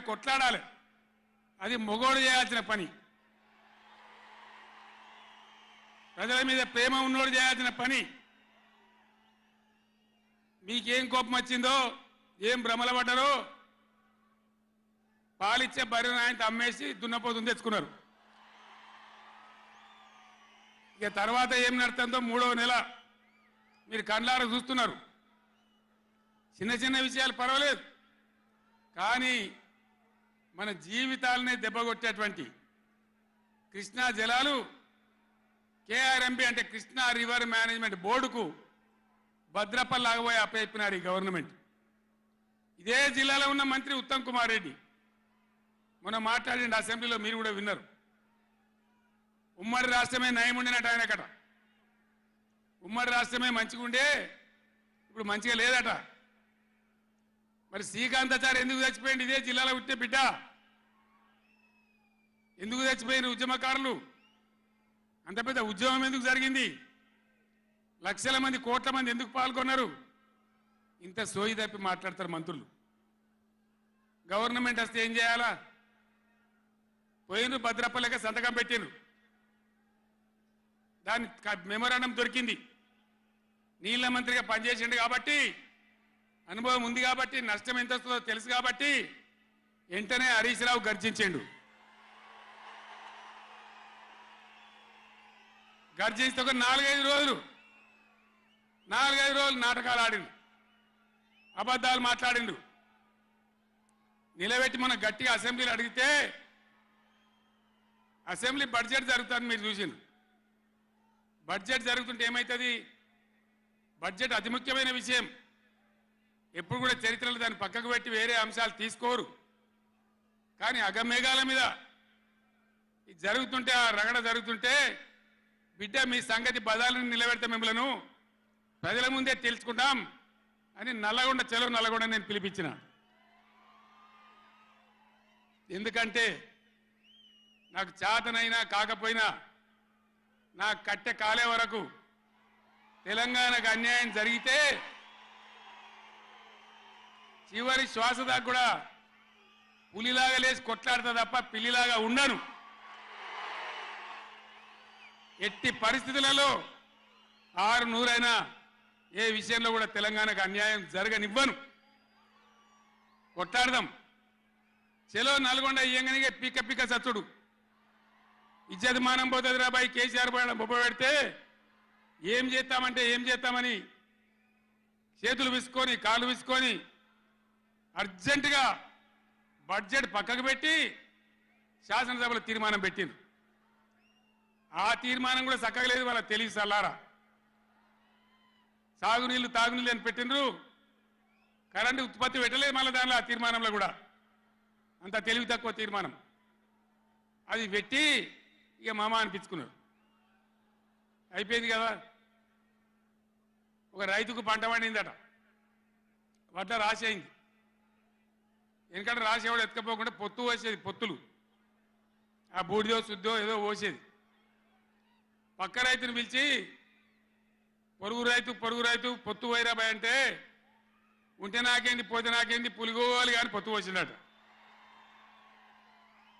కొట్లాడాలి. అది మొగోడు చేయాల్సిన పని. ప్రజల మీద ప్రేమ ఉన్నోడు చేయాల్సిన పని. మీకేం కోపం వచ్చిందో, ఏం భ్రమల పడ్డారో, పాలిచ్చే బర్రెను ఆయన అమ్మేసి దున్నపోతుని తెచ్చుకున్నారు. ఇక తర్వాత ఏం నడుతుందో 3వ నెల మీరు కళ్ళారా చూస్తున్నారు. చిన్న చిన్న విషయాలు పర్వాలేదు, కానీ మన జీవితాలనే దెబ్బకొట్టేటువంటి కృష్ణా జలాలు కేఆర్ఎంబి అంటే కృష్ణా రివర్ మేనేజ్మెంట్ బోర్డుకు భద్రపల్లాగబోయి అప్పయిపోయినారు ఈ గవర్నమెంట్. ఇదే జిల్లాలో ఉన్న మంత్రి ఉత్తమ్ కుమార్ రెడ్డి మొన్న మాట్లాడిండు అసెంబ్లీలో, మీరు కూడా విన్నారు. ఉమ్మడి రాష్ట్రమే నయం ఉండినట్టు ఆయనకట. ఉమ్మడి రాష్ట్రమే మంచిగా ఉండే ఇప్పుడు మంచిగా లేదట. మరి శ్రీకాంతాచారి ఎందుకు చచ్చిపోయింది? ఇదే జిల్లాలో పుట్టే బిడ్డ. ఎందుకు చచ్చిపోయిన ఉద్యమకారులు? అంత పెద్ద ఉద్యమం ఎందుకు జరిగింది? లక్షల మంది, కోట్ల మంది ఎందుకు పాల్గొన్నారు? ఇంత సోయి తప్పి మాట్లాడతారు మంత్రులు. గవర్నమెంట్ వస్తే ఏం చేయాలా? పోయిన భద్రపల్లెక సంతకం పెట్టిండ్రు, దాని మెమోరాండం దొరికింది. నీళ్ల మంత్రిగా పనిచేసిండు కాబట్టి, అనుభవం ఉంది కాబట్టి, నష్టం ఎంత వస్తుందో తెలుసు కాబట్టి వెంటనే హరీష్ రావు గర్జించిండు. గర్జిస్తే ఒక 4-5 రోజులు నాటకాలు ఆడిండు, అబద్ధాలు మాట్లాడిండు. నిలబెట్టి మన గట్టిగా అసెంబ్లీలో అడిగితే, అసెంబ్లీ బడ్జెట్ జరుగుతుంది, మీరు చూసిండ్రు. బడ్జెట్ జరుగుతుంటే ఏమవుతుంది? బడ్జెట్ అతి ముఖ్యమైన విషయం. ఎప్పుడు కూడా చరిత్రలో దాన్ని పక్కకు పెట్టి వేరే అంశాలు తీసుకోరు. కానీ అగమేఘాల మీద ఇది జరుగుతుంటే, ఆ రగడ జరుగుతుంటే, బిడ్డ మీ సంగతి బదాలను నిలబెడతా, మిమ్మలను ప్రజల ముందే తెలుసుకుంటాం అని నల్లగొండ, చెలో నల్లగొండ నేను పిలిపించిన. ఎందుకంటే నాకు చేతనైనా కాకపోయినా నా కట్టె కాలే వరకు తెలంగాణకు అన్యాయం జరిగితే చివరి శ్వాస దాకా కూడా పులిలాగా లేచి కొట్లాడతా తప్ప పిల్లిలాగా ఉండను. ఎట్టి పరిస్థితులలో 600 ఏ విషయంలో కూడా తెలంగాణకు అన్యాయం జరగనివ్వను. కొట్లాడదాం. చెలో నల్గొండ ఇయ్యంగానే పీక పీక సచ్చుడు. ఇజ్జత్ మానం పోతుంది రాబాయి. కేసీఆర్ బొబ్బ పెడితే ఏం చేస్తామంటే ఏం చేస్తామని చేతులు విసుకొని కాళ్ళు విసుకొని అర్జెంటుగా బడ్జెట్ పక్కకు పెట్టి శాసనసభలో తీర్మానం పెట్టింది. ఆ తీర్మానం కూడా చక్కగలేదు. వాళ్ళ తెలివి సల్లారా. సాగునీళ్ళు తాగునీళ్ళు అని పెట్టిండ్రు, కరెంటు ఉత్పత్తి పెట్టలేదు మళ్ళీ దానిలో. ఆ తీర్మానంలో కూడా అంత తెలివి తక్కువ తీర్మానం. అది పెట్టి ఇక మామ అనిపించుకున్నారు. అయిపోయింది కదా. ఒక రైతుకు పంట పండిందట, వడ్ల రాసి అయింది. ఎందుకంటే రాసి ఎవడు ఎత్తుకపోకుండా పొత్తు పోసేది, పొత్తులు ఆ బూడిదో శుద్ధో ఏదో పోసేది. పక్క రైతుని పిలిచి పొరుగు రైతు పొత్తు వైరాబాయ్ అంటే, ఉంటే నాకేంది పోతే నాకేంది పులిగోవాలి కానీ పొత్తు పోసిందట.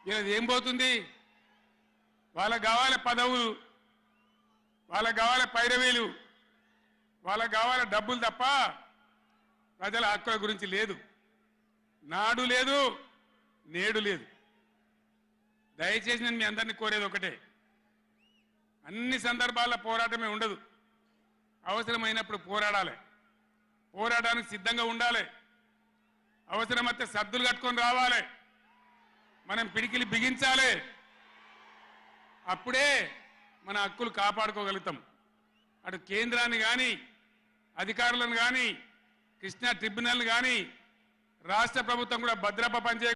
ఇది ఏం పోతుంది? వాళ్ళకు కావాలి పదవులు, వాళ్ళకు కావాలి పైరవీలు, వాళ్ళకు కావాలి డబ్బులు తప్ప ప్రజల హక్కుల గురించి లేదు. నాడు లేదు, నేడు లేదు. దయచేసి నేను మీ అందరినీ కోరేది ఒకటే, అన్ని సందర్భాల్లో పోరాటమే ఉండదు. అవసరమైనప్పుడు పోరాడాలి, పోరాటానికి సిద్ధంగా ఉండాలి. అవసరమైతే సద్దులు కట్టుకొని రావాలి, మనం పిడికిలి బిగించాలి. అప్పుడే మన హక్కులు కాపాడుకోగలుగుతాం. అటు కేంద్రాన్ని కానీ, అధికారులను కానీ, కృష్ణా ట్రిబ్యునల్ కానీ, రాష్ట్ర ప్రభుత్వం కూడా భద్రప పనిచే